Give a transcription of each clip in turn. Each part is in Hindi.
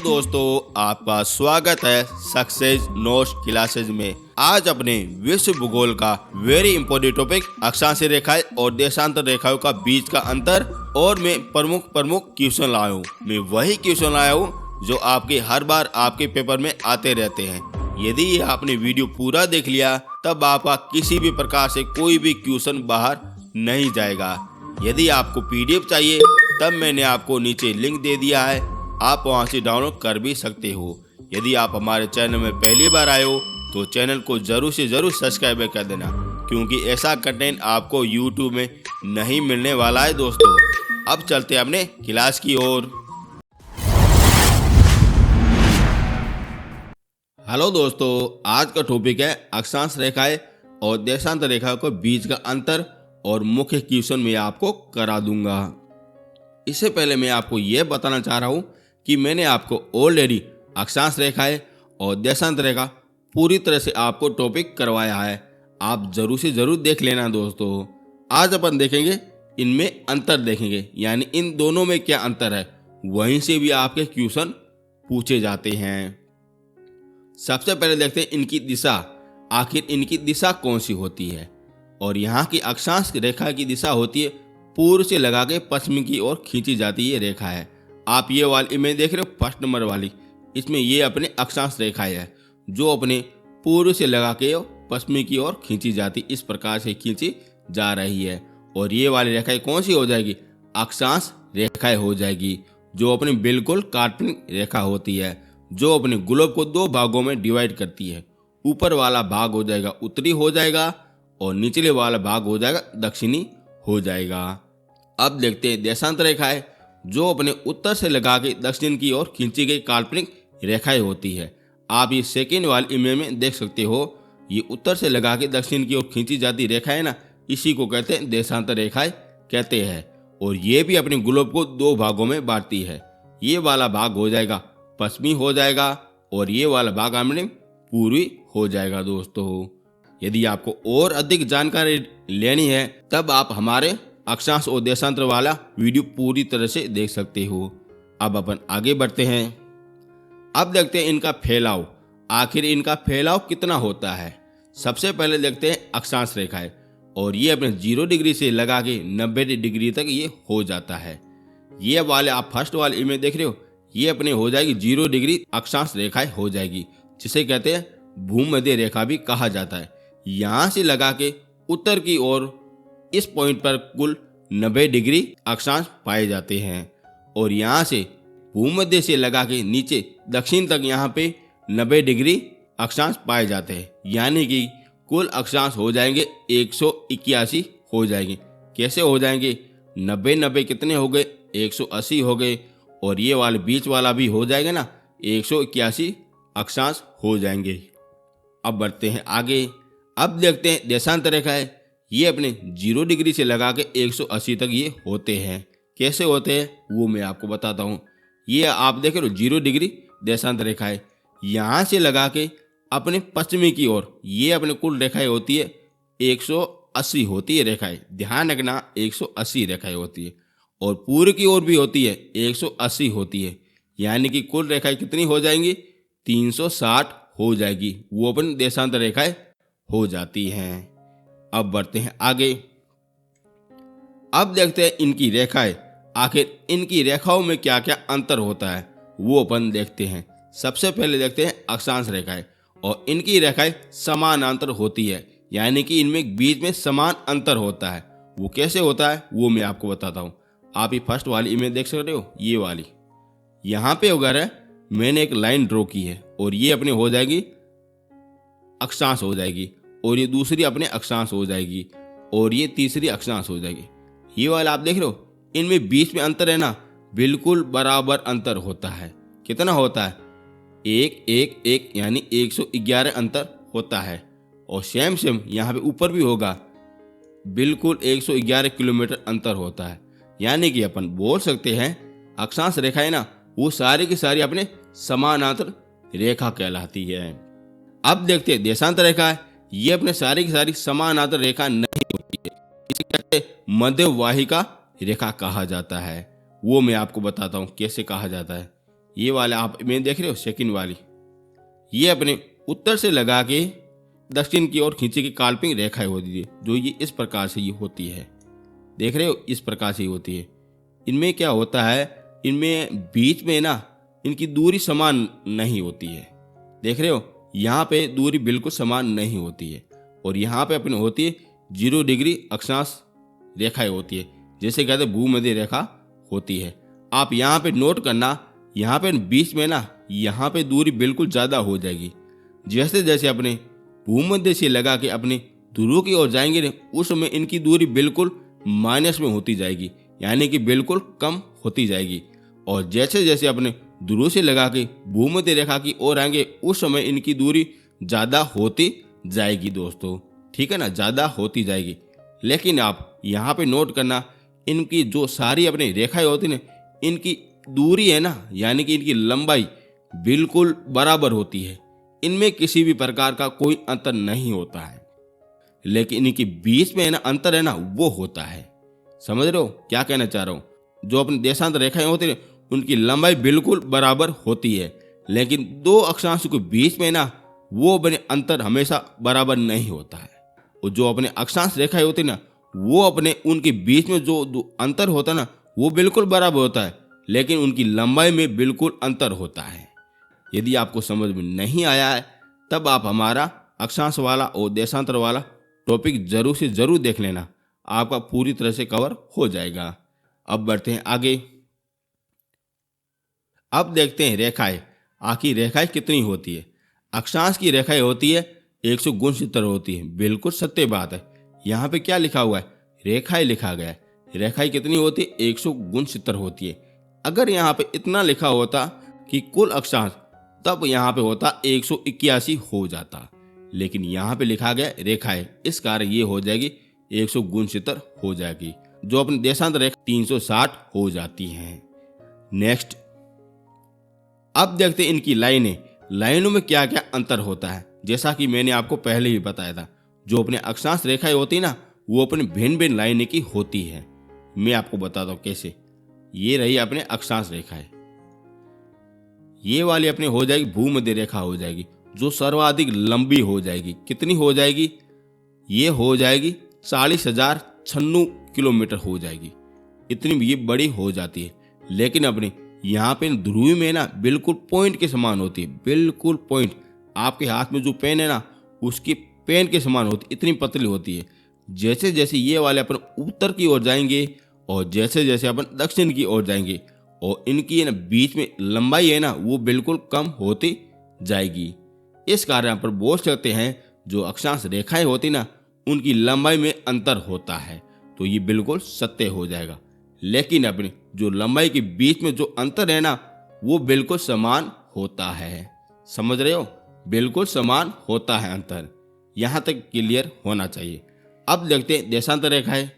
दोस्तों, आपका स्वागत है सक्सेस नोट्स क्लासेज में। आज अपने विश्व भूगोल का वेरी इंपॉर्टेंट टॉपिक अक्षांशीय रेखाएं और देशांतर रेखाओं का बीच का अंतर और मैं प्रमुख क्वेश्चन लाया हूँ। मैं वही क्वेश्चन लाया हूँ जो आपके हर बार आपके पेपर में आते रहते हैं। यदि ये आपने वीडियो पूरा देख लिया तब आपका किसी भी प्रकार से कोई भी क्वेश्चन बाहर नहीं जाएगा। यदि आपको पीडीएफ चाहिए तब मैंने आपको नीचे लिंक दे दिया है, आप वहां से डाउनलोड कर भी सकते हो। यदि आप हमारे चैनल में पहली बार आए हो तो चैनल को जरूर से जरूर सब्सक्राइब कर देना, क्योंकि ऐसा कंटेंट आपको यूट्यूब में नहीं मिलने वाला है दोस्तों। अब चलते हैं अपने क्लास की ओर। हेलो दोस्तों, आज का टॉपिक है अक्षांश रेखाएं और देशांतर रेखाओं के बीच का अंतर और मुख्य क्वेश्चन मैं आपको करा दूंगा। इससे पहले मैं आपको यह बताना चाह रहा हूं कि मैंने आपको ऑलरेडी अक्षांश रेखाएं और देशांतर रेखा पूरी तरह से आपको टॉपिक करवाया है। आप जरूर से जरूर देख लेना दोस्तों। आज अपन देखेंगे इनमें अंतर देखेंगे, यानी इन दोनों में क्या अंतर है, वहीं से भी आपके क्वेश्चन पूछे जाते हैं। सबसे पहले देखते हैं इनकी दिशा। आखिर इनकी दिशा कौन सी होती है। और यहाँ की अक्षांश रेखा की दिशा होती है पूर्व से लगा के पश्चिम की ओर खींची जाती ये रेखा है। आप ये वाली इमेज देख रहे हो, फर्स्ट नंबर वाली, इसमें ये अपने अक्षांश रेखा है जो अपने पूर्व से लगा के पश्चिमी की ओर खींची जाती, इस प्रकार से खींची जा रही है। और ये वाली रेखाएं कौन सी हो जाएगी, अक्षांश रेखाएं हो जाएगी, जो अपनी बिल्कुल काल्पनिक रेखा होती है, जो अपने ग्लोब को दो भागों में डिवाइड करती है। ऊपर वाला भाग हो जाएगा उत्तरी हो जाएगा और निचले वाला भाग हो जाएगा दक्षिणी हो जाएगा। अब देखते हैं देशांतर रेखाएं, जो अपने उत्तर से लगा के दक्षिण की ओर खींची गई काल्पनिक रेखाएं होती है। आप ये सेकेंड वाली इमेज में देख सकते हो, ये उत्तर से लगा के दक्षिण की ओर खींची जाती रेखा है ना, इसी को कहते हैं देशांतर रेखाएं कहते हैं। और ये भी अपने ग्लोब को दो भागों में बांटती है। ये वाला भाग हो जाएगा पश्चिमी हो जाएगा और ये वाला भाग हमने पूर्वी हो जाएगा दोस्तों। यदि आपको और अधिक जानकारी लेनी है तब आप हमारे अक्षांश और देशांतर वाला वीडियो पूरी तरह से देख सकते हो। अब अपन आगे बढ़ते हैं। अब देखते हैं इनका फैलाव। आखिर इनका फैलाव कितना होता है। सबसे पहले देखते हैं अक्षांश रेखाएं, और ये अपने 0 डिग्री से लगा के 90 डिग्री तक ये हो जाता है। ये वाले आप फर्स्ट वाले इमेज देख रहे हो, ये अपने हो जाएगी 0 डिग्री अक्षांश रेखाएं हो जाएगी, जिसे कहते हैं भूमध्य रेखा भी कहा जाता है। यहाँ से लगा के उत्तर की ओर इस पॉइंट पर कुल 90 डिग्री अक्षांश पाए जाते हैं। और यहाँ से भूमध्य से लगा के नीचे दक्षिण तक यहाँ पे 90 डिग्री अक्षांश पाए जाते हैं, यानी कि कुल अक्षांश हो जाएंगे 181 हो जाएंगे। कैसे हो जाएंगे, 90 कितने हो गए, 180 हो गए, और ये वाले बीच वाला भी हो जाएगा ना, 181 अक्षांश हो जाएंगे। अब बढ़ते हैं आगे। अब देखते हैं देशांतर रेखाएं, ये अपने 0 डिग्री से लगा के 180 तक ये होते हैं। कैसे होते हैं वो मैं आपको बताता हूँ। ये आप देख रहे हो 0 डिग्री देशांतर रेखाएं, यहाँ से लगा के अपने पश्चिमी की ओर ये अपने कुल रेखाएं होती है 180 होती है रेखाएं, ध्यान रखना 180 रेखाएं होती है। और पूर्व की ओर भी होती है 180 होती है, यानी कि कुल रेखाएं कितनी हो जाएंगी, 360 हो जाएगी। वो अपन देशांतर रेखाएं हो जाती हैं। अब बढ़ते हैं आगे। अब देखते हैं इनकी रेखाएं। आखिर इनकी रेखाओं में क्या क्या अंतर होता है वो अपन देखते हैं। सबसे पहले देखते हैं अक्षांश रेखाएं, और इनकी रेखाएं समानांतर होती है, यानी कि इनमें बीच में समान अंतर होता है। वो कैसे होता है वो मैं आपको बताता हूँ। आप ये फर्स्ट वाली इमेज देख सकते हो, ये वाली, यहाँ पे वगैरह मैंने एक लाइन ड्रॉ की है, और ये अपने हो जाएगी अक्षांश हो जाएगी, और ये दूसरी अपने अक्षांश हो जाएगी, और ये तीसरी अक्षांश हो जाएगी। ये वाला आप देख रहे हो, इनमें बीच में अंतर है ना, बिल्कुल बराबर अंतर होता है। कितना होता है, 1 1 1, यानी 111 अंतर होता है। और सेम यहाँ पे ऊपर भी होगा, बिल्कुल 111 किलोमीटर अंतर होता है। यानी कि अपन बोल सकते हैं अक्षांश रेखाएं ना, वो सारी की सारी अपने समानांतर रेखा कहलाती है। अब देखते हैं देशांतर रेखा है, ये अपने सारी की सारी समानांतर रेखा नहीं होती है, इसे कहते हैं मध्यवाहिका रेखा कहा जाता है। वो मैं आपको बताता हूँ कैसे कहा जाता है। ये वाला आप में देख रहे हो सेकंड वाली, ये अपने उत्तर से लगा के दक्षिण की ओर खींची की काल्पनिक रेखाएं होती है, जो ये इस प्रकार से ये होती है। देख रहे हो, इस प्रकार से ही होती है। इनमें क्या होता है, इनमें बीच में ना इनकी दूरी समान नहीं होती है। देख रहे हो, यहाँ पे दूरी बिल्कुल समान नहीं होती है और यहाँ पे अपने होती है 0 डिग्री अक्षांश रेखाएं होती है, जैसे कहते हैं भूमध्य रेखा होती है। आप यहाँ पे नोट करना, यहाँ पे बीच में ना यहाँ पे दूरी बिल्कुल ज़्यादा हो जाएगी। जैसे जैसे अपने भूमध्य से लगा के अपने ध्रुव की ओर जाएंगे ना, उस समय इनकी दूरी बिल्कुल माइनस में होती जाएगी, यानी कि बिल्कुल कम होती जाएगी। और जैसे जैसे अपने ध्रुव से लगा के भूमध्य रेखा की ओर आएंगे, उस समय इनकी दूरी ज़्यादा होती जाएगी दोस्तों, ठीक है ना, ज़्यादा होती जाएगी। लेकिन आप यहाँ पे नोट करना, इनकी जो सारी अपनी रेखाएं होती ना, इनकी दूरी है ना, यानी कि इनकी लंबाई बिल्कुल बराबर होती है। इनमें किसी भी प्रकार का कोई अंतर नहीं होता है, लेकिन इनके बीच में है ना अंतर है ना, वो होता है। समझ रहे हो क्या कहना चाह रहा हूँ? जो अपनी देशांतर रेखाएं होती है उनकी लंबाई बिल्कुल बराबर होती है, लेकिन दो अक्षांशों के बीच में ना वो अपने अंतर हमेशा बराबर नहीं होता है। और जो अपने अक्षांश रेखाएं होती है ना, वो अपने उनके बीच में जो अंतर होता है ना, वो बिल्कुल बराबर होता है, लेकिन उनकी लंबाई में बिल्कुल अंतर होता है। यदि आपको समझ में नहीं आया है, तब आप हमारा अक्षांश वाला और देशांतर वाला टॉपिक जरूर से जरूर देख लेना, आपका पूरी तरह से कवर हो जाएगा। अब बढ़ते हैं आगे। अब देखते हैं रेखाएं। आखिर रेखाएं कितनी होती है? अक्षांश की रेखाएं होती है 169 होती है। बिल्कुल सत्य बात है। यहाँ पे क्या लिखा हुआ है? रेखाएं लिखा गया है। रेखाएं कितनी होती है? 169 होती है। अगर यहाँ पे इतना लिखा होता कि कुल अक्षांश, तब यहाँ पे होता 181 हो जाता, लेकिन यहाँ पे लिखा गया रेखाएं, इस कारण ये हो जाएगी 169 हो जाएगी, जो अपनी देशांतर रेखा 360 हो जाती हैं। नेक्स्ट, अब देखते हैं इनकी लाइनें। लाइनों में क्या क्या अंतर होता है। जैसा कि मैंने आपको पहले ही बताया था, जो अपने अक्षांश रेखाएं होती ना, वो अपने भिन्न भिन्न लाइनें की होती है। मैं आपको बताता हूँ कैसे। ये रही अपने अक्षांश रेखाएं, ये वाली अपने हो जाएगी भूमध्य रेखा हो जाएगी, जो सर्वाधिक लंबी हो जाएगी। कितनी हो जाएगी? ये हो जाएगी 40,096 किलोमीटर हो जाएगी। इतनी ये बड़ी हो जाती है। लेकिन अपने यहाँ पे ध्रुव में ना बिल्कुल पॉइंट के समान होती है, बिल्कुल पॉइंट। आपके हाथ में जो पेन है ना, उसकी पेन के समान होती, इतनी पतली होती है। जैसे जैसे ये वाले अपन उत्तर की ओर जाएंगे और जैसे जैसे अपन दक्षिण की ओर जाएंगे, और इनकी ना बीच में लंबाई है ना, वो बिल्कुल कम होती जाएगी। इस कारण पर बोल सकते हैं, जो अक्षांश रेखाएं होती ना, उनकी लंबाई में अंतर होता है, तो ये बिल्कुल सत्य हो जाएगा। लेकिन अपने जो लंबाई के बीच में जो अंतर है ना, वो बिल्कुल समान होता है। समझ रहे हो? बिल्कुल समान होता है अंतर। यहाँ तक क्लियर होना चाहिए। अब देखते हैं देशांतर रेखाएं,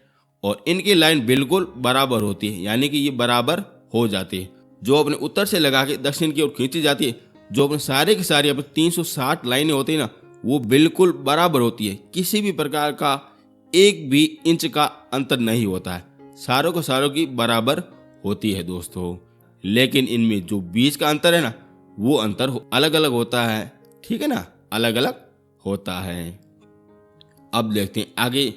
और इनकी लाइन बिल्कुल बराबर होती है, यानी कि ये बराबर हो जाती है। जो अपने उत्तर से लगा के दक्षिण की ओर खींची जाती है, जो अपने सारे की सारी अपने 360 लाइनें होती है ना, वो बिल्कुल बराबर होती है। किसी भी प्रकार का एक भी इंच का अंतर नहीं होता है, सारों को सारों की बराबर होती है दोस्तों। लेकिन इनमें जो बीच का अंतर है ना, वो अंतर अलग अलग होता है, ठीक है ना, अलग अलग होता है। अब देखते हैं आगे।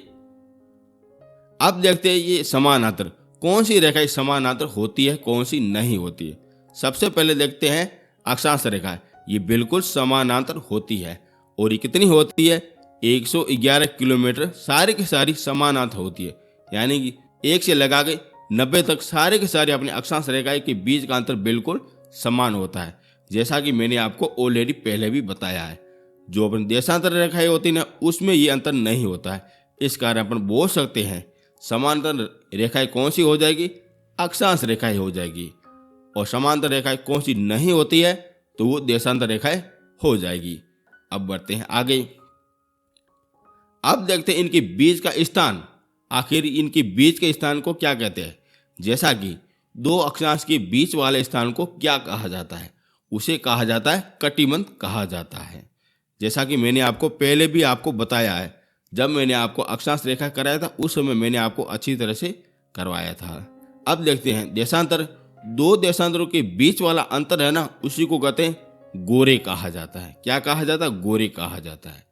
अब देखते हैं ये समानांतर, कौन सी रेखाएं समानांतर होती है, कौन सी नहीं होती है। सबसे पहले देखते हैं अक्षांश रेखाएं। ये बिल्कुल समानांतर होती है, और ये कितनी होती है? 111 किलोमीटर सारी की सारी समानांतर होती है, यानी कि 1 से लगा के 90 तक सारे के सारे अपने अक्षांश रेखाएं के बीच का अंतर बिल्कुल समान होता है, जैसा कि मैंने आपको ऑलरेडी पहले भी बताया है। जो अपनी देशांतर रेखाएं होती ना, उसमें ये अंतर नहीं होता है। इस कारण अपन बोल सकते हैं समांतर रेखाएं कौन सी हो जाएगी? अक्षांश रेखाएं हो जाएगी। और समांतर रेखाएं कौन सी नहीं होती है, तो वो देशांतर रेखाएं हो जाएगी। अब बढ़ते हैं आगे। अब देखते हैं इनके बीच का स्थान। आखिर इनके बीच के स्थान को क्या कहते हैं? जैसा कि दो अक्षांश के बीच वाले स्थान को क्या कहा जाता है? उसे कहा जाता है कटिबंध कहा जाता है। जैसा कि मैंने आपको पहले भी आपको बताया है, जब मैंने आपको अक्षांश रेखा कराया था, उस समय मैंने आपको अच्छी तरह से करवाया था। अब देखते हैं देशांतर, दो देशांतरों के बीच वाला अंतर है ना, उसी को कहते हैं गोरे कहा जाता है। क्या कहा जाता है? गोरे कहा जाता है।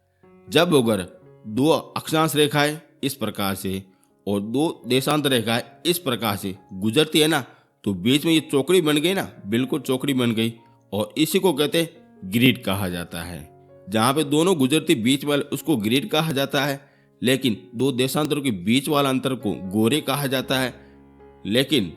जब अगर दो अक्षांश रेखाएं इस प्रकार से और दो देशांतर रेखाएं इस प्रकार से गुजरती है ना, तो बीच में ये चौकड़ी बन गई ना, बिल्कुल चौकड़ी बन गई, और इसी को कहते हैं ग्रिड कहा जाता है। जहाँ पे दोनों गुजरती बीच वाले उसको ग्रिड कहा जाता है, लेकिन दो देशांतरों के बीच वाला अंतर को गोरे कहा जाता है। लेकिन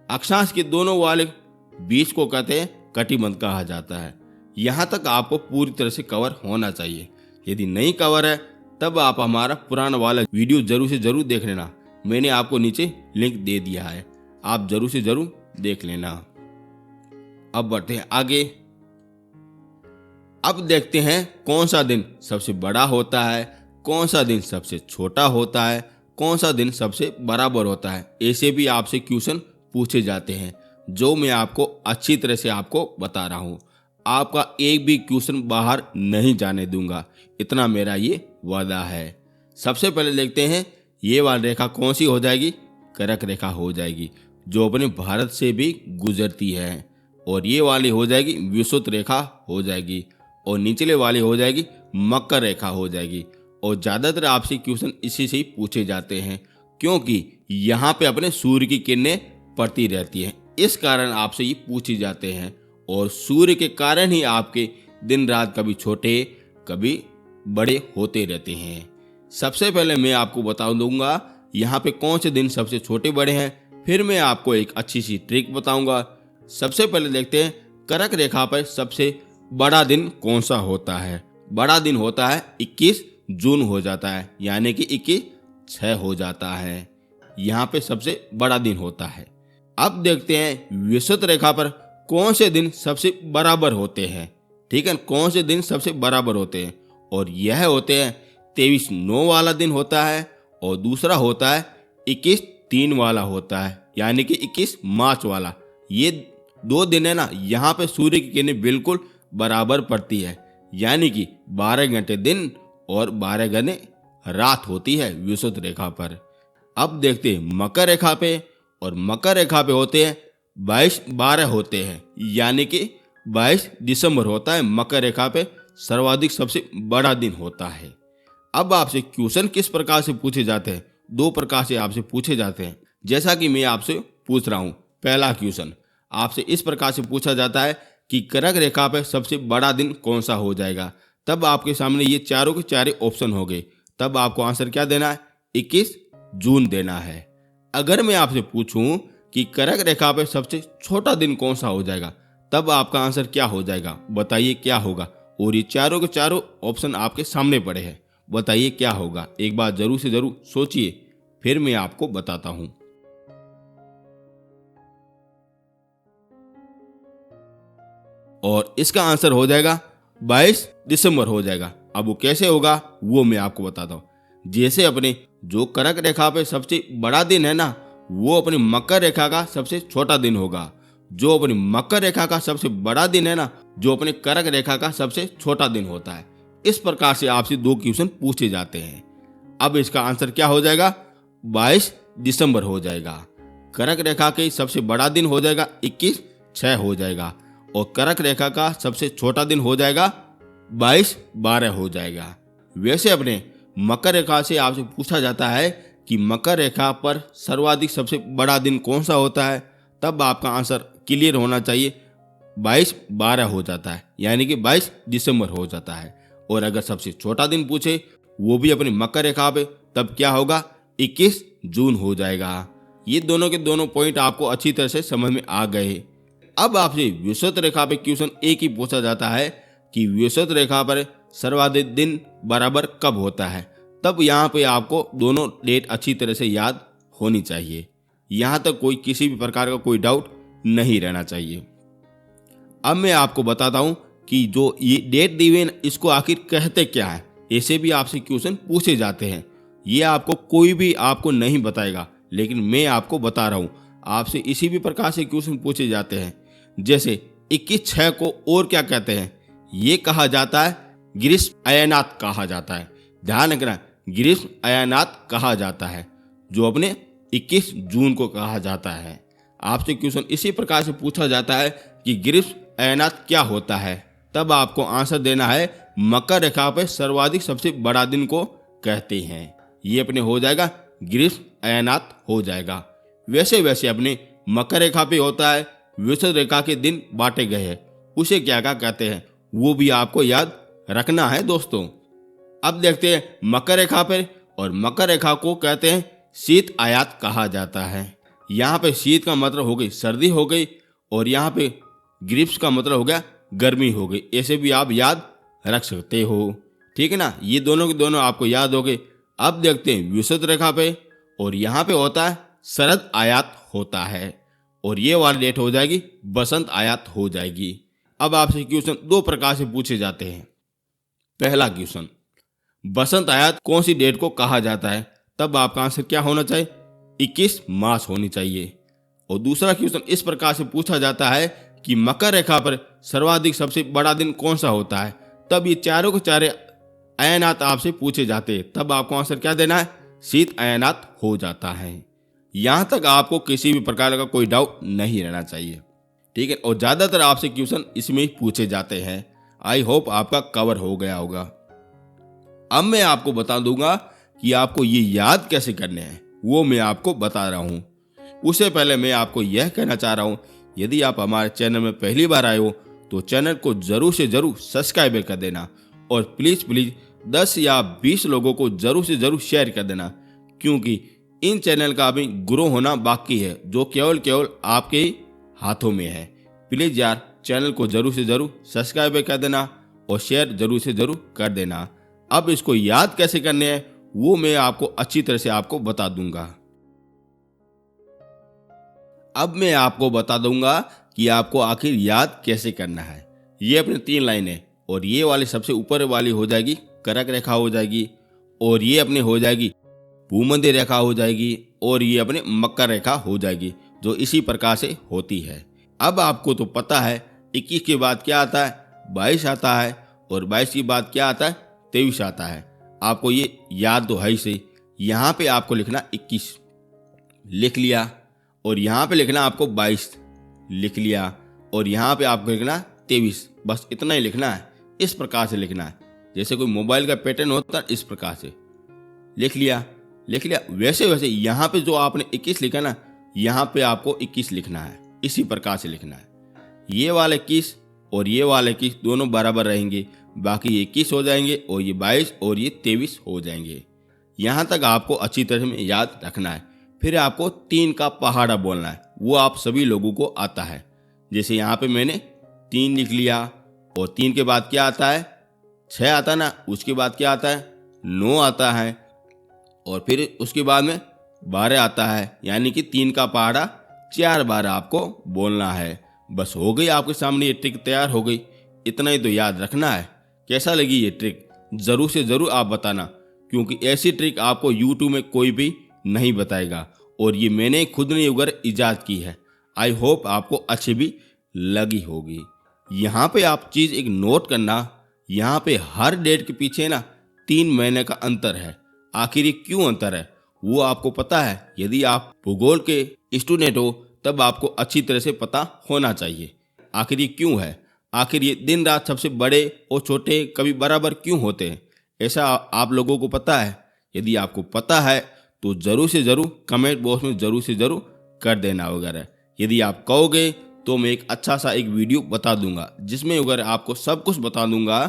अक्षांश के दोनों वाले बीच को कहते हैं कटिबंध कहा जाता है। यहाँ तक आपको पूरी तरह से कवर होना चाहिए। यदि नहीं कवर है तब आप हमारा पुराना वाला वीडियो जरूर से जरूर देख लेना, मैंने आपको नीचे लिंक दे दिया है, आप जरूर से जरूर देख लेना। अब बढ़ते हैं आगे। अब देखते हैं कौन सा दिन सबसे बड़ा होता है, कौन सा दिन सबसे छोटा होता है, कौन सा दिन सबसे बराबर होता है। ऐसे भी आपसे क्वेश्चन पूछे जाते हैं, जो मैं आपको अच्छी तरह से आपको बता रहा हूँ। आपका एक भी क्वेश्चन बाहर नहीं जाने दूंगा, इतना मेरा ये वादा है। सबसे पहले देखते हैं ये वाली रेखा कौन सी हो जाएगी? कर्क रेखा हो जाएगी, जो अपने भारत से भी गुजरती है। और ये वाली हो जाएगी विषुवत रेखा हो जाएगी, और निचले वाली हो जाएगी मकर रेखा हो जाएगी। और ज़्यादातर आपसे क्वेश्चन इसी से ही पूछे जाते हैं, क्योंकि यहाँ पे अपने सूर्य की किरणें पड़ती रहती हैं, इस कारण आपसे ये पूछे जाते हैं। और सूर्य के कारण ही आपके दिन रात कभी छोटे कभी बड़े होते रहते हैं। सबसे पहले मैं आपको बता दूंगा यहाँ पे कौन से दिन सबसे छोटे बड़े हैं, फिर मैं आपको एक अच्छी सी ट्रिक बताऊंगा। सबसे पहले देखते हैं कर्क रेखा पर सबसे बड़ा दिन कौन सा होता है। बड़ा दिन होता है 21 जून हो जाता है, यानी कि 21/6 हो जाता है, यहाँ पे सबसे बड़ा दिन होता है। अब देखते हैं विषुवत रेखा पर कौन से दिन सबसे बराबर होते हैं। ठीक है, कौन से दिन सबसे बराबर होते हैं, और यह होते हैं 23/9 वाला दिन होता है, और दूसरा होता है 21/3 वाला होता है, यानी कि 21 मार्च वाला। ये दो दिन है ना, यहाँ पे सूर्य की किरणें बिल्कुल बराबर पड़ती है, यानी कि 12 घंटे दिन और 12 घंटे रात होती है विषुवत रेखा पर। अब देखते हैं मकर रेखा पे, और मकर रेखा पे होते हैं 22/12 होते हैं, यानी कि 22 दिसंबर होता है मकर रेखा पे सर्वाधिक सबसे बड़ा दिन होता है। अब आपसे क्वेश्चन किस प्रकार से पूछे जाते हैं? दो प्रकार से आपसे पूछे जाते हैं, जैसा कि मैं आपसे पूछ रहा हूँ। पहला क्वेश्चन आपसे इस प्रकार से पूछा जाता है कि कर्क रेखा पे सबसे बड़ा दिन कौन सा हो जाएगा। तब आपके सामने ये चारों के चारे ऑप्शन हो गए, तब आपको आंसर क्या देना है? 21 जून देना है। अगर मैं आपसे पूछूं कि कर्क रेखा पे सबसे छोटा दिन कौन सा हो जाएगा, तब आपका आंसर क्या हो जाएगा? बताइए क्या होगा। और ये चारों के चारों ऑप्शन आपके सामने पड़े हैं, बताइए क्या होगा। एक बार जरूर से जरूर सोचिए, फिर मैं आपको बताता हूं। और इसका आंसर हो जाएगा 22 दिसंबर हो जाएगा। अब वो कैसे होगा वो मैं आपको बताता हूं। जैसे अपने जो कर्क रेखा पे सबसे बड़ा दिन है ना, वो अपनी मकर रेखा का सबसे छोटा दिन होगा। जो अपनी मकर रेखा का सबसे बड़ा दिन है ना, जो अपने कर्क रेखा का सबसे छोटा दिन होता है। इस प्रकार से आपसे दो क्वेश्चन पूछे जाते हैं। अब इसका आंसर क्या हो जाएगा? 22 दिसंबर हो जाएगा। कर्क रेखा के सबसे बड़ा दिन हो जाएगा 21/6 हो जाएगा, और कर्क रेखा का सबसे छोटा दिन हो जाएगा 22/12 हो जाएगा। वैसे अपने मकर रेखा से आपसे पूछा जाता है कि मकर रेखा पर सर्वाधिक सबसे बड़ा दिन कौन सा होता है, तब आपका आंसर क्लियर होना चाहिए, 22/12 हो जाता है, यानी कि 22 दिसंबर हो जाता है। और अगर सबसे छोटा दिन पूछे वो भी अपनी मकर रेखा पे, तब क्या होगा? 21 जून हो जाएगा। ये दोनों के दोनों पॉइंट आपको अच्छी तरह से समझ में आ गए। अब आपसे विषुवत रेखा पे क्वेश्चन एक ही पूछा जाता है कि विषुवत रेखा पर सर्वाधिक दिन बराबर कब होता है। तब यहाँ पे आपको दोनों डेट अच्छी तरह से याद होनी चाहिए। यहाँ तक कोई किसी भी प्रकार का कोई डाउट नहीं रहना चाहिए। अब मैं आपको बताता हूँ कि जो ये डेट दी हुई इसको आखिर कहते क्या है। ऐसे भी आपसे क्वेश्चन पूछे जाते हैं, ये आपको कोई भी आपको नहीं बताएगा, लेकिन मैं आपको बता रहा हूँ। आपसे इसी भी प्रकार से क्वेश्चन पूछे जाते हैं, जैसे 21/6 को और क्या कहते हैं? ये कहा जाता है ग्रीष्म अयनात कहा जाता है। ध्यान रखना, ग्रीष्म अयनात कहा जाता है, जो अपने 21 जून को कहा जाता है। आपसे क्वेश्चन इसी प्रकार से पूछा जाता है कि ग्रीष्म अयनात क्या होता है, तब आपको आंसर देना है मकर रेखा पे सर्वाधिक सबसे बड़ा दिन को कहते हैं। ये अपने हो जाएगा ग्रीष्म अयनात हो जाएगा। वैसे अपने मकर रेखा पे होता है विषुवत रेखा के दिन बांटे गए हैं, उसे क्या क्या कहते हैं वो भी आपको याद रखना है दोस्तों। अब देखते हैं मकर रेखा पर, और मकर रेखा को कहते हैं शीत आयात कहा जाता है। यहाँ पे शीत का मतलब हो गई सर्दी हो गई, और यहाँ पे ग्रीष्म का मतलब हो गया गर्मी हो गई। ऐसे भी आप याद रख सकते हो, ठीक है ना। ये दोनों के दोनों आपको याद हो गए। अब देखते हैं विषुवत रेखा पे, और यहाँ पे होता है शरद आयात होता है, और ये वाली डेट हो जाएगी बसंत आयात हो जाएगी। अब आपसे क्वेश्चन दो प्रकार से पूछे जाते हैं। पहला क्वेश्चन, बसंत आयात कौन सी डेट को कहा जाता है, तब आपका आंसर क्या होना चाहिए 21 मार्च होनी चाहिए। और दूसरा क्वेश्चन इस प्रकार से पूछा जाता है कि मकर रेखा पर सर्वाधिक सबसे बड़ा दिन कौन सा होता है, तब ये चारों के चारे अयनात आपसे पूछे जाते हैं, तब आपको आंसर क्या देना है शीत अयनात हो जाता है। यहां तक आपको किसी भी प्रकार का कोई डाउट नहीं रहना चाहिए, ठीक है। और ज्यादातर आपसे क्वेश्चन इसमें ही पूछे जाते हैं। आई होप आपका कवर हो गया होगा। अब मैं आपको बता दूंगा कि आपको ये याद कैसे करने हैं, वो मैं आपको बता रहा हूं। उससे पहले मैं आपको यह कहना चाह रहा हूं, यदि आप हमारे चैनल में पहली बार आए हो तो चैनल को जरूर से जरूर सब्सक्राइब कर देना, और प्लीज 10 या 20 लोगों को जरूर से जरूर शेयर कर देना, क्योंकि इन चैनल का अभी ग्रो होना बाकी है, जो केवल आपके ही हाथों में है। प्लीज यार चैनल को जरूर से जरूर सब्सक्राइब कर देना और शेयर जरूर से जरूर कर देना। अब इसको याद कैसे करने हैं वो मैं आपको अच्छी तरह से आपको बता दूंगा। अब मैं आपको बता दूंगा कि आपको आखिर याद कैसे करना है। ये अपनी 3 लाइनें, और ये वाली सबसे ऊपर वाली हो जाएगी कर्क रेखा हो जाएगी, और ये अपने हो जाएगी भूमध्य रेखा हो जाएगी, और ये अपने मकर रेखा हो जाएगी, जो इसी प्रकार से होती है। अब आपको तो पता है 21 के बाद क्या आता है 22 आता है, और 22 के बाद क्या आता है 23 आता है। आपको ये याद तो है ही से। यहाँ पे आपको लिखना 21 लिख लिया, और यहाँ पे लिखना आपको 22 लिख लिया, और यहाँ पे आपको लिखना 23, बस इतना ही लिखना है। इस प्रकार से लिखना है, जैसे कोई मोबाइल का पैटर्न होता है, इस प्रकार से लिख लिया। वैसे यहाँ पे जो आपने 21 लिखा ना, यहाँ पे आपको 21 लिखना है, इसी प्रकार से लिखना है। ये वाले 21 और ये वाले 21 दोनों बराबर रहेंगे, बाकी 21 हो जाएंगे, और ये 22 और ये 23 हो जाएंगे। यहाँ तक आपको अच्छी तरह में याद रखना है। फिर आपको 3 का पहाड़ा बोलना है, वो आप सभी लोगों को आता है। जैसे यहाँ पे मैंने 3 लिख लिया, और 3 के बाद क्या आता है 6 आता ना, उसके बाद क्या आता है 9 आता है, और फिर उसके बाद में 12 आता है। यानी कि 3 का पहाड़ा 4 बार आपको बोलना है। बस हो गई, आपके सामने ये ट्रिक तैयार हो गई। इतना ही तो याद रखना है। कैसा लगी ये ट्रिक जरूर से जरूर आप बताना, क्योंकि ऐसी ट्रिक आपको यूट्यूब में कोई भी नहीं बताएगा, और ये मैंने खुद ने उगर इजाद की है। आई होप आपको अच्छी भी लगी होगी। यहाँ पे आप चीज़ एक नोट करना, यहाँ पे हर डेट के पीछे ना 3 महीने का अंतर है। आखिर ये क्यों अंतर है वो आपको पता है? यदि आप भूगोल के स्टूडेंट हो तब आपको अच्छी तरह से पता होना चाहिए आखिर ये क्यों है। आखिर ये दिन रात सबसे बड़े और छोटे कभी बराबर क्यों होते हैं, ऐसा आप लोगों को पता है? यदि आपको पता है तो ज़रूर से ज़रूर कमेंट बॉक्स में ज़रूर से ज़रूर कर देना वगैरह। यदि आप कहोगे तो मैं एक अच्छा सा एक वीडियो बता दूंगा, जिसमें वगैरह आपको सब कुछ बता दूंगा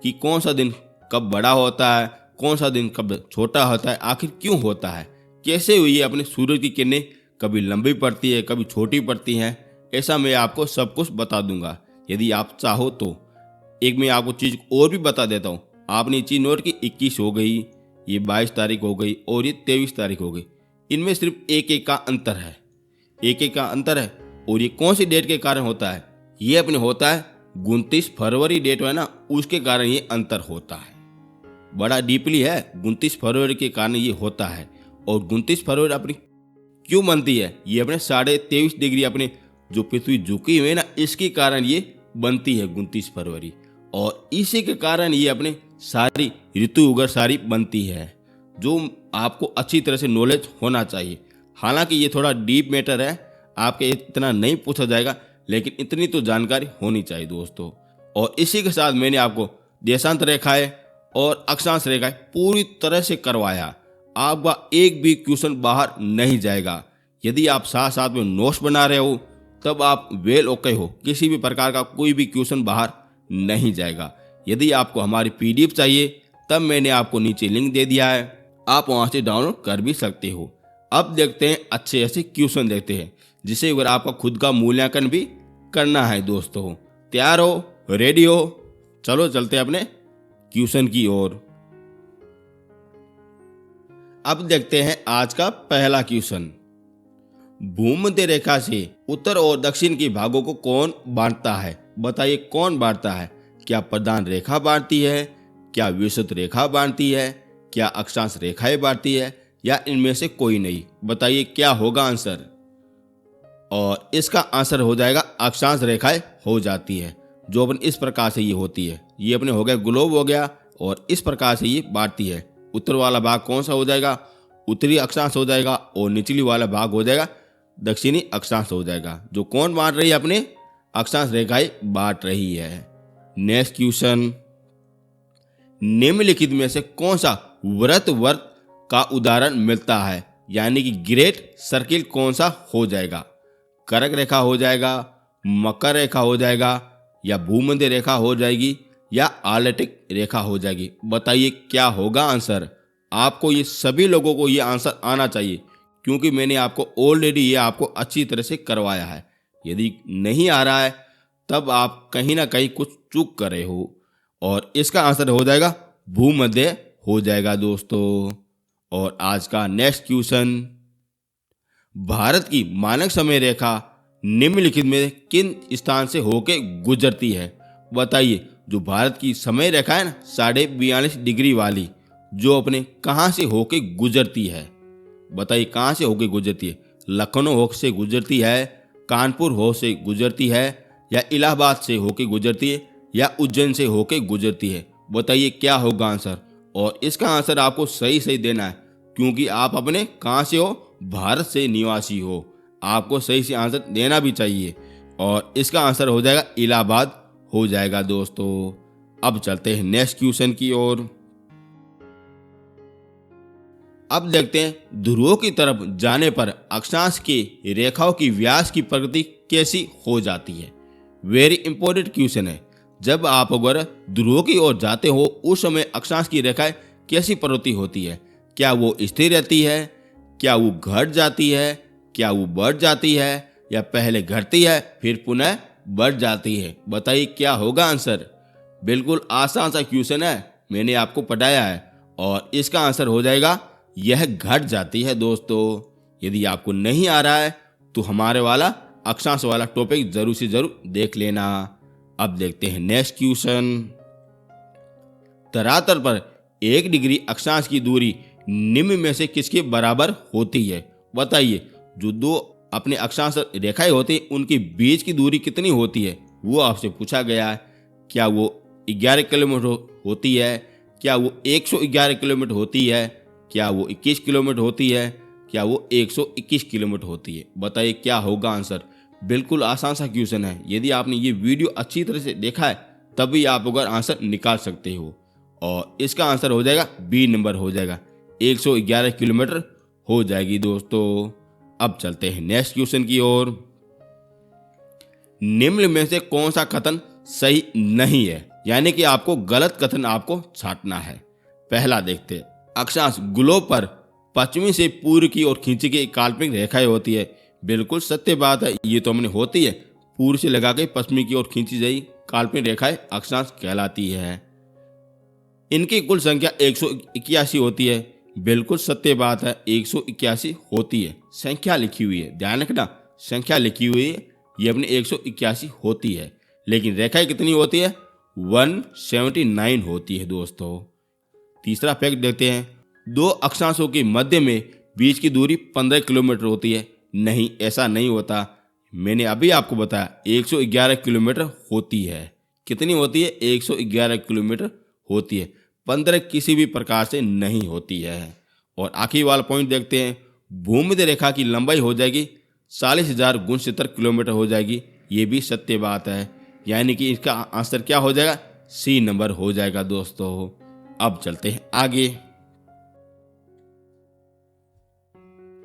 कि कौन सा दिन कब बड़ा होता है, कौन सा दिन कब छोटा होता है, आखिर क्यों होता है, कैसे हुई अपने सूरज की किरणें कभी लंबी पड़ती है कभी छोटी पड़ती हैं। ऐसा मैं आपको सब कुछ बता दूंगा यदि आप चाहो तो। एक मैं आपको चीज़ और भी बता देता हूँ। आपने चीज़ नोट की 21 हो गई, ये 22 तारीख हो गई और ये 23 तारीख हो गई। इनमें सिर्फ एक का अंतर है, एक का अंतर है। और ये कौन सी डेट के कारण होता है? ये अपने होता है 29 फरवरी डेट है ना, उसके कारण ये अंतर होता है। बड़ा डीपली है, 29 फरवरी के कारण ये होता है। और 29 फरवरी अपनी क्यों बनती है? ये अपने 23.5 डिग्री अपने जो पृथ्वी झुकी हुई है ना, इसके कारण ये बनती है 29 फरवरी। और इसी के कारण ये अपने सारी ऋतु वगैरह सारी बनती है, जो आपको अच्छी तरह से नॉलेज होना चाहिए। हालांकि ये थोड़ा डीप मैटर है, आपके इतना नहीं पूछा जाएगा, लेकिन इतनी तो जानकारी होनी चाहिए दोस्तों। और इसी के साथ मैंने आपको देशांतर रेखाएं और अक्षांश रेखाएं पूरी तरह से करवाया। आपका एक भी क्वेश्चन बाहर नहीं जाएगा। यदि आप साथ साथ में नोट्स बना रहे हो तब आप वेल ओके हो, किसी भी प्रकार का कोई भी क्वेश्चन बाहर नहीं जाएगा। यदि आपको हमारी पीडीएफ चाहिए तब मैंने आपको नीचे लिंक दे दिया है, आप वहां से डाउनलोड कर भी सकते हो। अब देखते हैं अच्छे ऐसे क्वेश्चन देखते हैं जिसे अगर आपका खुद का मूल्यांकन भी करना है दोस्तों। तैयार हो, रेडी हो? चलो चलते हैं अपने क्वेश्चन की ओर। अब देखते हैं आज का पहला क्वेश्चन। भूमध्य रेखा से उत्तर और दक्षिण के भागों को कौन बांटता है? बताइए कौन बांटता है? क्या प्रधान रेखा बांटती है, क्या विषुवत रेखा बांटती है, क्या अक्षांश रेखाएं बांटती है, या इनमें से कोई नहीं? बताइए क्या होगा आंसर। और इसका आंसर हो जाएगा अक्षांश रेखाएं हो जाती है, जो अपन इस प्रकार से ये होती है। ये अपने हो गया ग्लोब हो गया, और इस प्रकार से ये बांटती है। उत्तर वाला भाग कौन सा हो जाएगा? उत्तरी अक्षांश हो जाएगा, और निचली वाला भाग हो जाएगा दक्षिणी अक्षांश हो जाएगा। जो कौन बांट रही है? अपने अक्षांश रेखाएं बांट रही है। Next question. निम्नलिखित में से कौन सा वृत्त वर्त का उदाहरण मिलता है? यानी कि ग्रेट सर्किल कौन सा हो जाएगा? कर्क रेखा हो जाएगा, मकर रेखा हो जाएगा, या भूमध्य रेखा हो जाएगी, या आर्कटिक रेखा हो जाएगी? बताइए क्या होगा आंसर। आपको ये सभी लोगों को ये आंसर आना चाहिए, क्योंकि मैंने आपको ऑलरेडी ये आपको अच्छी तरह से करवाया है। यदि नहीं आ रहा है तब आप कहीं ना कहीं कुछ चूक कर रहे हो। और इसका आंसर हो जाएगा भूमध्य हो जाएगा दोस्तों। और आज का नेक्स्ट क्वेश्चन। भारत की मानक समय रेखा निम्नलिखित में किन स्थान से होके गुजरती है? बताइए जो भारत की समय रेखा है ना 42.5 डिग्री वाली, जो अपने कहाँ से होके गुजरती है? बताइए कहाँ से होके गुजरती है? लखनऊ हो से गुजरती है, कानपुर हो से गुजरती है, या इलाहाबाद से होके गुजरती है, या उज्जैन से होके गुजरती है? बताइए क्या होगा आंसर। और इसका आंसर आपको सही सही देना है, क्योंकि आप अपने कहाँ से हो? भारत से निवासी हो। आपको सही से आंसर देना भी चाहिए। और इसका आंसर हो जाएगा इलाहाबाद हो जाएगा दोस्तों। अब चलते हैं नेक्स्ट क्वेश्चन की ओर। अब देखते हैं ध्रुवों की तरफ जाने पर अक्षांश की रेखाओं की व्यास की प्रकृति कैसी हो जाती है? वेरी इंपॉर्टेंट क्वेश्चन है। जब आप अगर ध्रुवों की ओर जाते हो उस समय अक्षांश की रेखाएं कैसी प्रवृत्ति होती है? क्या वो स्थिर रहती है, क्या वो घट जाती है, क्या वो बढ़ जाती है, या पहले घटती है फिर पुनः बढ़ जाती है? बताइए क्या होगा आंसर। बिल्कुल आसान सा क्वेश्चन है, मैंने आपको पढ़ाया है। और इसका आंसर हो जाएगा यह घट जाती है दोस्तों। यदि आपको नहीं आ रहा है तो हमारे वाला अक्षांश वाला टॉपिक जरूर से जरूर देख लेना। अब देखते हैं नेक्स्ट क्वेश्चन। धरातल पर 1 डिग्री अक्षांश की दूरी निम्न में से किसके बराबर होती है? बताइए जो दो अपने अक्षांश रेखाएं होती हैं उनके बीच की दूरी कितनी होती है, वो आपसे पूछा गया है। क्या वो 11 किलोमीटर होती है, क्या वो 111 किलोमीटर होती है, क्या वो 21 किलोमीटर होती है, क्या वो 121 किलोमीटर होती है? बताइए क्या होगा आंसर। बिल्कुल आसान सा क्वेश्चन है। यदि आपने ये वीडियो अच्छी तरह से देखा है तभी आप अगर आंसर निकाल सकते हो। और इसका आंसर हो जाएगा बी नंबर हो जाएगा, 111 किलोमीटर हो जाएगी दोस्तों। अब चलते हैं नेक्स्ट क्वेश्चन की ओर। निम्न में से कौन सा कथन सही नहीं है? यानी कि आपको गलत कथन आपको छांटना है। पहला देखते हैं, अक्षांश ग्लोब पर पश्चिमी से पूर्व की ओर खींची गई काल्पनिक रेखाएं होती है। बिल्कुल सत्य बात है, ये तो हमने होती है। पूर्व से लगा के पश्चिमी की ओर खींची गई काल्पनिक रेखाएं अक्षांश कहलाती है। इनकी कुल संख्या 181 होती है। बिल्कुल सत्य बात है, 181 होती है। संख्या लिखी हुई है, ध्यान रखना, संख्या लिखी हुई है, ये अपनी 181 होती है। लेकिन रेखाएं कितनी होती है? 179 होती है दोस्तों। तीसरा फैक्ट देखते हैं, दो अक्षांशों के मध्य में बीच की दूरी 15 किलोमीटर होती है। नहीं, ऐसा नहीं होता। मैंने अभी आपको बताया 111 किलोमीटर होती है। कितनी होती है? 111 किलोमीटर होती है। 15 किसी भी प्रकार से नहीं होती है। और आखिरी वाला पॉइंट देखते हैं, भूमध्य रेखा की लंबाई हो जाएगी 40,069 किलोमीटर हो जाएगी। ये भी सत्य बात है, यानी कि इसका आंसर क्या हो जाएगा, सी नंबर हो जाएगा दोस्तों। अब चलते हैं आगे।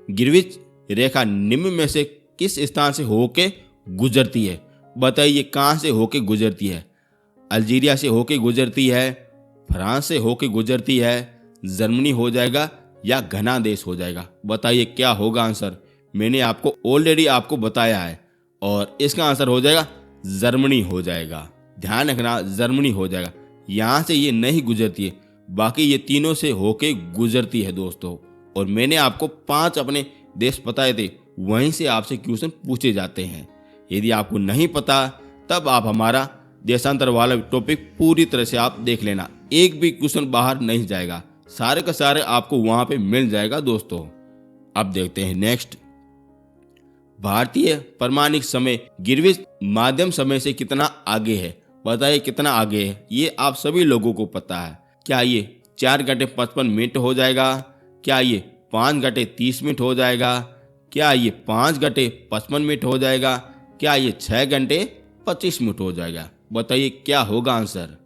ग्रीनिच रेखा निम्न में से किस स्थान से होके गुजरती है? बताइए कहां से होके गुजरती है? अल्जीरिया से होके गुजरती है, फ्रांस से होके गुजरती है, जर्मनी हो जाएगा या घना देश हो जाएगा? बताइए क्या होगा आंसर। मैंने आपको ऑलरेडी आपको बताया है और इसका आंसर हो जाएगा जर्मनी हो जाएगा। ध्यान रखना, जर्मनी हो जाएगा। यहां से ये नहीं गुजरती है, बाकी ये तीनों से होके गुजरती है दोस्तों। और मैंने आपको 5 अपने देश बताए थे, वहीं से आपसे क्वेश्चन पूछे जाते हैं। यदि आपको नहीं पता तब आप हमारा देशांतर वाला टॉपिक पूरी तरह से आप देख लेना, एक भी क्वेश्चन बाहर नहीं जाएगा, सारे का सारे आपको वहां पे मिल जाएगा दोस्तों। अब देखते हैं नेक्स्ट। भारतीय प्रमाणिक समय ग्रीनिच माध्यम समय से कितना आगे है? बताइए कितना आगे है? ये आप सभी लोगों को पता है। क्या ये 4 घंटे 55 मिनट हो जाएगा? क्या ये 5 घंटे 30 मिनट हो जाएगा? क्या ये 5 घंटे 55 मिनट हो जाएगा? क्या ये 6 घंटे 25 मिनट हो जाएगा? बताइए क्या होगा आंसर।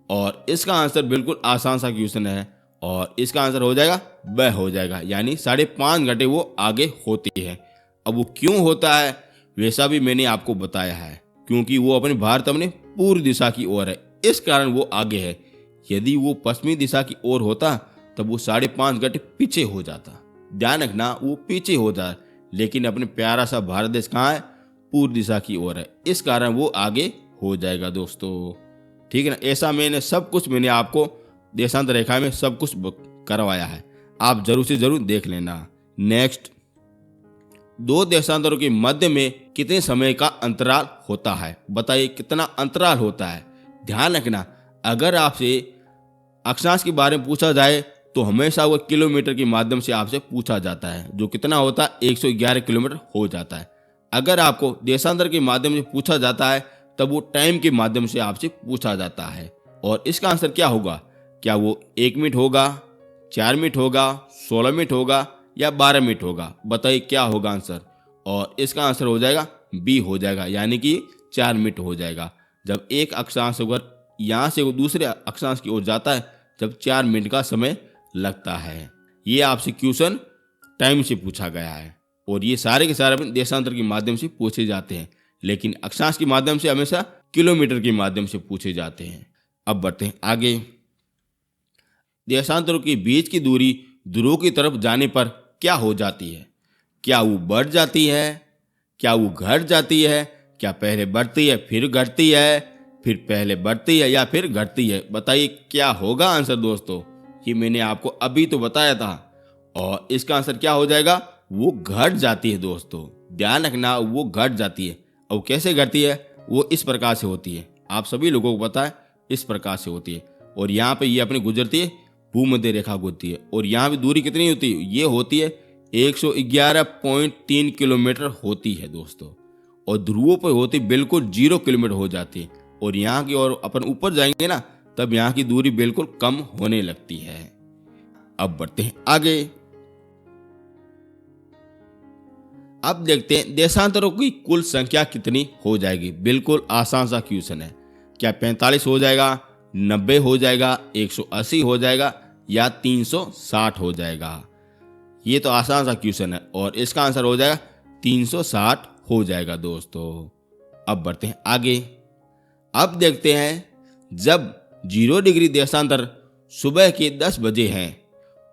और इसका आंसर बिल्कुल आसान सा क्वेश्चन है और इसका आंसर हो जाएगा ब हो जाएगा, यानी 5.5 घंटे वो आगे होती है। अब वो क्यों होता है वैसा भी मैंने आपको बताया है, क्योंकि वो अपने भारत अपने पूर्व दिशा की ओर है, इस कारण वो आगे है। यदि वो पश्चिमी दिशा की ओर होता तब वो 5.5 घंटे पीछे हो जाता। ध्यान रखना, वो पीछे हो जाए, लेकिन अपने प्यारा सा भारत देश कहाँ है, पूर्व दिशा की ओर है, इस कारण वो आगे हो जाएगा दोस्तों। ठीक है ना, ऐसा सब कुछ मैंने आपको देशांतर रेखा में सब कुछ करवाया है, आप जरूर से जरूर देख लेना। नेक्स्ट, 2 देशांतरों के मध्य में कितने समय का अंतराल होता है? बताइए कितना अंतराल होता है। ध्यान रखना, अगर आपसे अक्षांश के बारे में पूछा जाए तो हमेशा वो किलोमीटर के माध्यम से आपसे पूछा जाता है, जो कितना होता है 111 किलोमीटर हो जाता है। अगर आपको देशांतर के माध्यम से पूछा जाता है तब वो टाइम के माध्यम से आपसे पूछा जाता है। और इसका आंसर क्या होगा? क्या वो 1 मिनट होगा, 4 मिनट होगा, 16 मिनट होगा या 12 मिनट होगा? बताइए क्या होगा आंसर। और इसका आंसर हो जाएगा बी हो जाएगा, यानी कि 4 मिनट हो जाएगा। जब एक अक्षांश अगर यहाँ से वो दूसरे अक्षांश की ओर जाता है जब 4 मिनट का समय लगता है। ये आपसे क्वेश्चन टाइम से पूछा गया है और ये सारे के सारे अपने देशांतर के माध्यम से पूछे जाते हैं, लेकिन अक्षांश के माध्यम से हमेशा किलोमीटर के माध्यम से पूछे जाते हैं। अब बढ़ते हैं आगे। देशांतरों के बीच की दूरी ध्रुव की तरफ जाने पर क्या हो जाती है? क्या वो बढ़ जाती है? क्या वो घट जाती है? क्या पहले बढ़ती है फिर घटती है, फिर पहले बढ़ती है या फिर घटती है? बताइए क्या होगा आंसर दोस्तों। ये मैंने आपको अभी तो बताया था और इसका आंसर क्या हो जाएगा? वो घट जाती है दोस्तों। ध्यान रखना, वो घट जाती है। और कैसे घटती है? वो इस प्रकार से होती है, आप सभी लोगों को पता है, इस प्रकार से होती है। और यहाँ पे ये अपनी गुजरती है, भूमध्य रेखा गुजरती है। और यहाँ पे दूरी कितनी होती है? ये होती है 111.3 किलोमीटर होती है दोस्तों। और ध्रुवों पर होती बिल्कुल 0 किलोमीटर हो जाती है। और यहाँ की और अपन ऊपर जाएंगे ना तब यहाँ की दूरी बिल्कुल कम होने लगती है। अब बढ़ते हैं आगे। अब देखते हैं देशांतरों की कुल संख्या कितनी हो जाएगी। बिल्कुल आसान सा क्वेश्चन है। क्या 45 हो जाएगा, 90 हो जाएगा, 180 हो जाएगा या 360 हो जाएगा? ये तो आसान सा क्वेश्चन है और इसका आंसर हो जाएगा 360 हो जाएगा दोस्तों। अब बढ़ते हैं आगे। अब देखते हैं जब 0 डिग्री देशांतर सुबह के 10 बजे हैं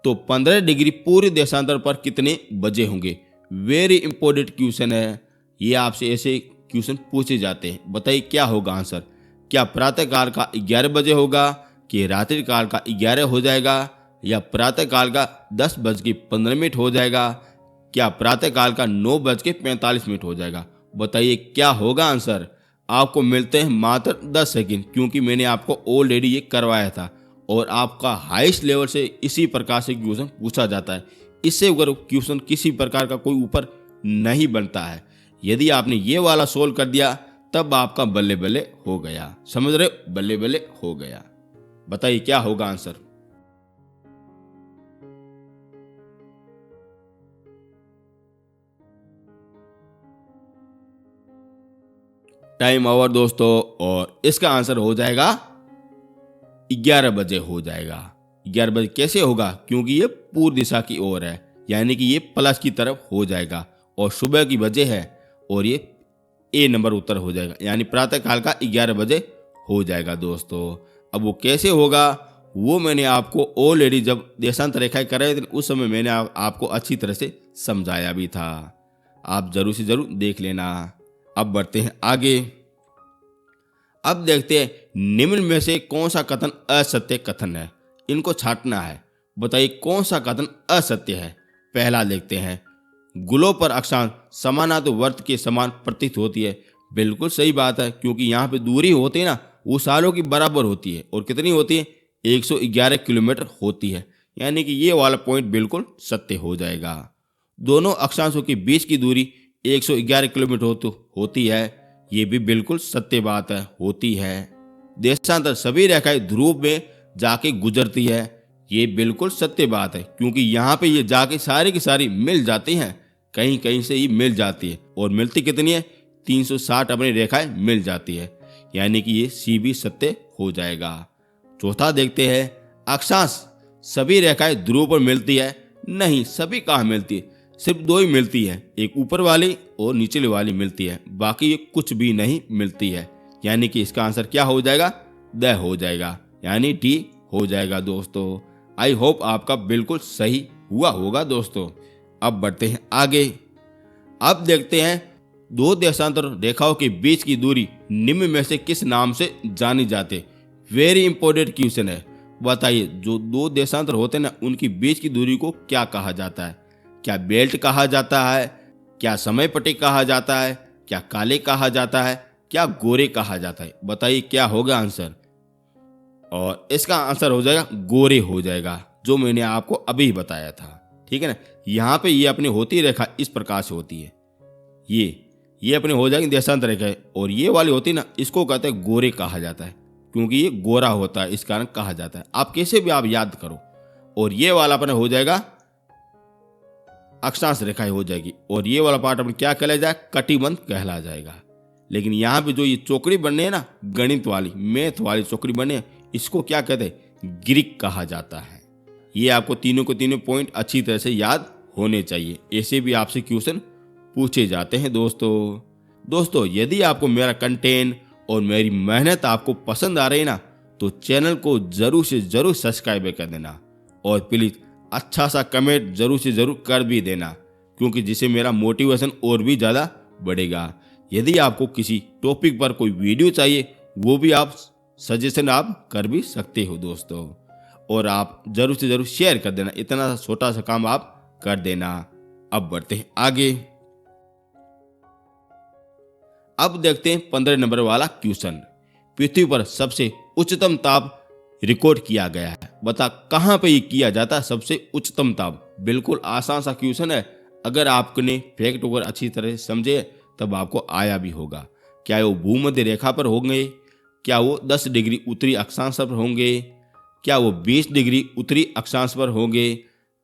तो 15 डिग्री पूरे देशांतर पर कितने बजे होंगे? वेरी इंपॉर्टेंट क्वेश्चन है, ये आपसे ऐसे क्वेश्चन पूछे जाते हैं। बताइए क्या होगा आंसर। क्या प्रातः काल का 11 बजे होगा, कि रात्रि काल का 11 हो जाएगा या प्रातः काल का 10:15 हो जाएगा, क्या प्रातः काल का 9:45 हो जाएगा? बताइए क्या होगा आंसर। आपको मिलते हैं मात्र 10 सेकंड, क्योंकि मैंने आपको ऑलरेडी ये करवाया था और आपका हाईएस्ट लेवल से इसी प्रकार से क्वेश्चन पूछा जाता है। इससे अगर क्वेश्चन किसी प्रकार का कोई ऊपर नहीं बनता है। यदि आपने ये वाला सोल्व कर दिया तब आपका बल्ले बल्ले हो गया। समझ रहे हो? बल्ले बल्ले हो गया। बताइए क्या होगा आंसर। टाइम ओवर दोस्तों, और इसका आंसर हो जाएगा 11 बजे हो जाएगा। 11 बजे कैसे होगा? क्योंकि ये पूर्व दिशा की ओर है, यानी कि ये प्लस की तरफ हो जाएगा और सुबह की बजे है और ये ए नंबर उत्तर हो जाएगा, यानी प्रातः काल का 11 बजे हो जाएगा दोस्तों। अब वो कैसे होगा वो मैंने आपको ऑलरेडी जब देशांतर रेखाएं कर रहे थे उस समय मैंने आपको अच्छी तरह से समझाया भी था। आप जरूर से जरूर देख लेना। अब बढ़ते हैं आगे। अब देखते हैं निम्न में से कौन सा कथन असत्य कथन है। इनको छांटना है। बताइए कौन सा कथन असत्य है। पहला देखते हैं, गुलों पर अक्षांश समानांतर वर्त के समान प्रतीत होती है। बिल्कुल सही बात है, क्योंकि यहाँ पे दूरी होती है ना वो सालों की बराबर होती है। और कितनी होती है? 111 किलोमीटर होती है, यानी कि ये वाला पॉइंट बिल्कुल सत्य हो जाएगा। दोनों अक्षांशों के बीच की दूरी 111 किलोमीटर होती है, ये भी बिल्कुल सत्य बात है, होती है। देशांतर सभी रेखाएं ध्रुव में जाके गुजरती है, ये बिल्कुल सत्य बात है, क्योंकि यहाँ पे ये जाके सारी की सारी मिल जाती हैं, कहीं कहीं से ही मिल जाती है। और मिलती कितनी है? 360 अपनी रेखाएं मिल जाती है, यानी कि ये सी भी सत्य हो जाएगा। चौथा देखते हैं, अक्षांश सभी रेखाएं ध्रुव पर मिलती है। नहीं, सभी कहाँ मिलती है? सिर्फ दो ही मिलती है, एक ऊपर वाली और नीचे वाली मिलती है, बाकी ये कुछ भी नहीं मिलती है, यानी कि इसका आंसर क्या हो जाएगा? द हो जाएगा, यानी डी हो जाएगा दोस्तों। आई होप आपका बिल्कुल सही हुआ होगा दोस्तों। अब बढ़ते हैं आगे। अब देखते हैं दो देशांतर रेखाओं के बीच की दूरी निम्न में से किस नाम से जानी जाती है। वेरी इंपॉर्टेंट क्वेश्चन है। बताइए जो दो देशांतर होते हैं ना उनकी बीच की दूरी को क्या कहा जाता है? क्या बेल्ट कहा जाता है? क्या समय पट्टी कहा जाता है? क्या काले कहा जाता है? क्या गोरे कहा जाता है? बताइए क्या होगा आंसर। और इसका आंसर हो जाएगा गोरे हो जाएगा, जो मैंने आपको अभी बताया था। ठीक है ना। यहाँ पे ये अपनी होती रेखा इस प्रकार से होती है, ये अपने हो जाएगी देशांतर रेखा है, और ये वाली होती ना इसको कहते हैं गोरे कहा जाता है, क्योंकि ये गोरा होता है इस कारण कहा जाता है। आप कैसे भी आप याद करो। और ये वाला अपने हो जाएगा अक्षांश रेखाएं हो जाएगी, और ये वाला पार्ट अपने क्या कहला जाए? कटिबंध कहला जाएगा। लेकिन यहाँ पे जो ये चौकड़ी बनने है ना, गणित वाली मैथ वाली चौकड़ी बने, इसको क्या कहते हैं? ग्रीक कहा जाता है। ये आपको तीनों को तीनों पॉइंट अच्छी तरह से याद होने चाहिए, ऐसे भी आपसे क्वेश्चन पूछे जाते हैं दोस्तों। यदि आपको मेरा कंटेंट और मेरी मेहनत आपको पसंद आ रही है ना, तो चैनल को जरूर से जरूर सब्सक्राइब कर देना, और प्लीज अच्छा सा कमेंट जरूर से जरूर कर भी देना, क्योंकि जिससे मेरा मोटिवेशन और भी ज़्यादा बढ़ेगा। यदि आपको किसी टॉपिक पर कोई वीडियो चाहिए वो भी आप सजेशन आप कर भी सकते हो दोस्तों, और आप जरूर से जरूर शेयर कर देना। इतना छोटा सा काम आप कर देना। अब बढ़ते हैं आगे। अब देखते हैं 15 नंबर वाला क्वेश्चन। पृथ्वी पर सबसे उच्चतम ताप रिकॉर्ड किया गया है। बता कहां पे ये किया जाता है सबसे उच्चतम ताप? बिल्कुल आसान सा क्वेश्चन है। अगर आपने फैक्ट वगैरह अच्छी तरह से समझे तब आपको आया भी होगा। क्या वो भूमध्य रेखा पर होंगे? क्या वो 10 डिग्री उत्तरी अक्षांश पर होंगे? क्या वो 20 डिग्री उत्तरी अक्षांश पर होंगे?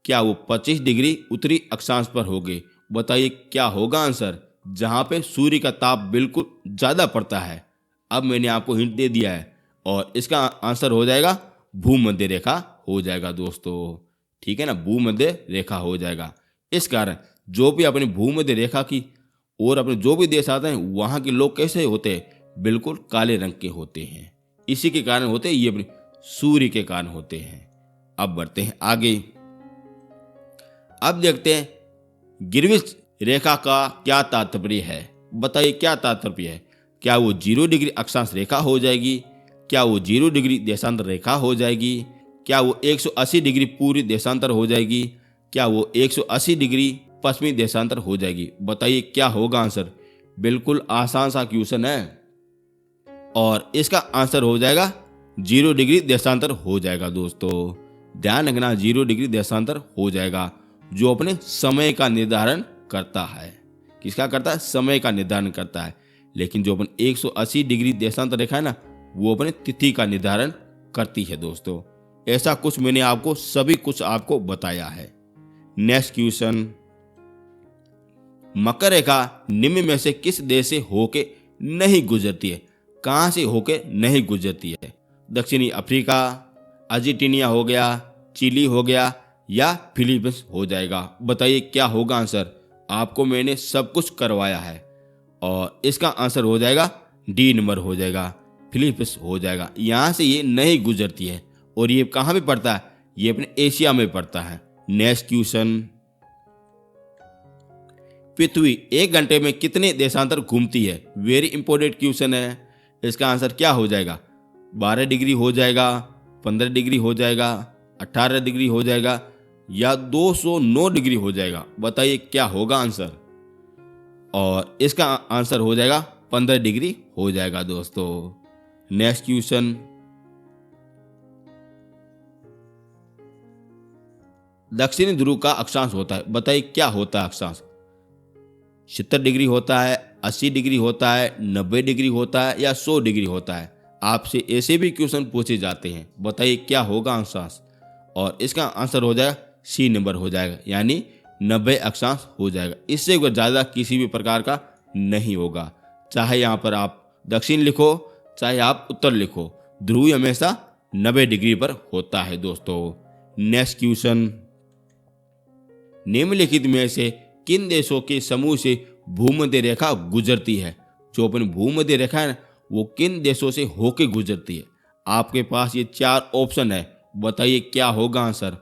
क्या वो 25 डिग्री उत्तरी अक्षांश पर होंगे? बताइए क्या होगा आंसर, जहां पे सूर्य का ताप बिल्कुल ज्यादा पड़ता है। अब मैंने आपको हिंट दे दिया है, और इसका आंसर हो जाएगा भूमध्य रेखा हो जाएगा दोस्तों। ठीक है ना, भूमध्य रेखा हो जाएगा। इस कारण जो भी अपनी भूमध्य रेखा की और अपने जो भी देश आते हैं वहां के लोग कैसे होते हैं? बिल्कुल काले रंग के होते हैं। इसी के कारण होते हैं, ये अपने सूर्य के कारण होते हैं। अब बढ़ते हैं आगे। अब देखते हैं ग्रीनिच रेखा का क्या तात्पर्य है। बताइए क्या तात्पर्य है। क्या वो 0 डिग्री अक्षांश रेखा हो जाएगी? क्या वो 0 डिग्री देशांतर रेखा हो जाएगी? क्या वो 180 डिग्री पूर्वी देशांतर हो जाएगी? क्या वो 180 डिग्री पश्चिमी देशांतर हो जाएगी? बताइए क्या होगा आंसर। बिल्कुल आसान सा क्वेश्चन है, और इसका आंसर हो जाएगा 0 डिग्री देशांतर हो जाएगा दोस्तों। ध्यान रखना 0 डिग्री देशांतर हो जाएगा, जो अपने समय का निर्धारण करता है। किसका करता है? समय का निर्धारण करता है। लेकिन जो अपन 180 डिग्री देशांतर रेखा है ना, वो अपने तिथि का निर्धारण करती है दोस्तों। ऐसा कुछ मैंने आपको सभी कुछ आपको बताया है। नेक्स्ट क्वेश्चन, मकर रेखा निम्न में से किस देश से होके नहीं गुजरती है। कहाँ से होके नहीं गुजरती है? दक्षिणी अफ्रीका, अर्जेंटीना हो गया, चिली हो गया या फिलीपींस हो जाएगा। बताइए क्या होगा आंसर? आपको मैंने सब कुछ करवाया है और इसका आंसर हो जाएगा डी नंबर हो जाएगा, फिलीपींस हो जाएगा। यहाँ से ये नहीं गुजरती है और ये कहाँ पे पड़ता है? ये अपने एशिया में पड़ता है। नेक्स्ट क्वेश्चन, पृथ्वी 1 घंटे में कितने देशांतर घूमती है? वेरी इंपॉर्टेंट क्वेश्चन है। इसका आंसर क्या हो जाएगा? 12 डिग्री हो जाएगा, 15 डिग्री हो जाएगा, 18 डिग्री हो जाएगा या 209 डिग्री हो जाएगा। बताइए क्या होगा आंसर? और इसका आंसर हो जाएगा 15 डिग्री हो जाएगा दोस्तों। नेक्स्ट क्वेश्चन, दक्षिणी ध्रुव का अक्षांश होता है। बताइए क्या होता है अक्षांश? 70 डिग्री होता है, 80 डिग्री होता है, 90 डिग्री होता है या 100 डिग्री होता है? आपसे ऐसे भी क्वेश्चन पूछे जाते हैं। बताइए क्या होगा अक्षांश? और इसका आंसर हो जाएगा सी नंबर हो जाएगा, यानी 90 अक्षांश हो जाएगा। इससे ज़्यादा किसी भी प्रकार का नहीं होगा। चाहे यहाँ पर आप दक्षिण लिखो चाहे आप उत्तर लिखो, ध्रुव हमेशा 90 डिग्री पर होता है दोस्तों। नेक्स्ट क्वेश्चन, निम्नलिखित में से किन देशों के समूह से भूमध्य रेखा गुजरती है? जो अपनी भूमध्य रेखा है वो किन देशों से होके गुजरती है? आपके पास ये 4 ऑप्शन है। बताइए क्या होगा आंसर?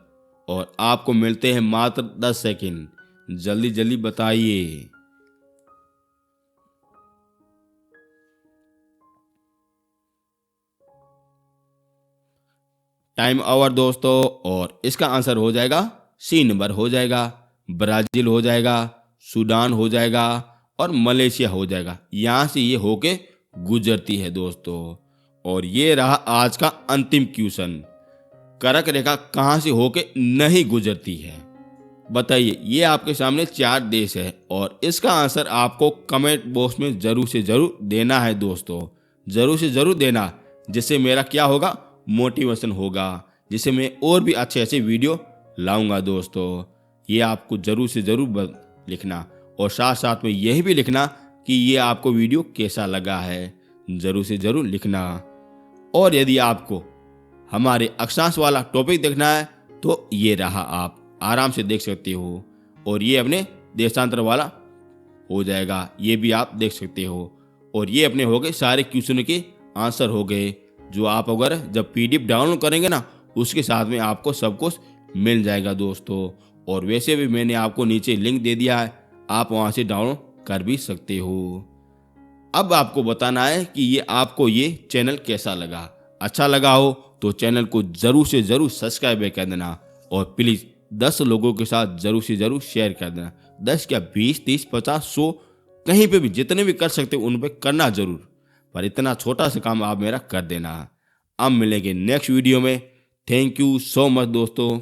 और आपको मिलते हैं मात्र 10 सेकंड। जल्दी जल्दी बताइए। टाइम ओवर दोस्तों। और इसका आंसर हो जाएगा सी नंबर हो जाएगा। ब्राजील हो जाएगा, सूडान हो जाएगा और मलेशिया हो जाएगा। यहाँ से ये होके गुजरती है दोस्तों। और ये रहा आज का अंतिम क्वेश्चन, कर्क रेखा कहाँ से होके नहीं गुजरती है? बताइए। ये आपके सामने 4 देश है और इसका आंसर आपको कमेंट बॉक्स में जरूर से जरूर देना है दोस्तों। जरूर से जरूर देना, जिससे मेरा क्या होगा? मोटिवेशन होगा, जिससे मैं और भी अच्छे अच्छे वीडियो लाऊंगा दोस्तों। ये आपको जरूर से जरूर लिखना और साथ साथ में यही भी लिखना कि ये आपको वीडियो कैसा लगा है। जरूर से जरूर लिखना। और यदि आपको हमारे अक्षांश वाला टॉपिक देखना है तो ये रहा, आप आराम से देख सकते हो। और ये अपने देशांतर वाला हो जाएगा, ये भी आप देख सकते हो। और ये अपने हो गए सारे क्वेश्चन के आंसर हो गए, जो आप अगर जब PDF डाउनलोड करेंगे ना, उसके साथ में आपको सब कुछ मिल जाएगा दोस्तों। और वैसे भी मैंने आपको नीचे लिंक दे दिया है, आप वहाँ से डाउनलोड कर भी सकते हो। अब आपको बताना है कि ये आपको ये चैनल कैसा लगा। अच्छा लगा हो तो चैनल को जरूर से जरूर सब्सक्राइब कर देना और प्लीज़ 10 लोगों के साथ जरूर से जरूर शेयर कर देना। 10 क्या 20, 30, 50, 100 कहीं पे भी जितने भी कर सकते हो उन पे करना जरूर, पर इतना छोटा सा काम आप मेरा कर देना। अब मिलेंगे नेक्स्ट वीडियो में। थैंक यू सो मच दोस्तों।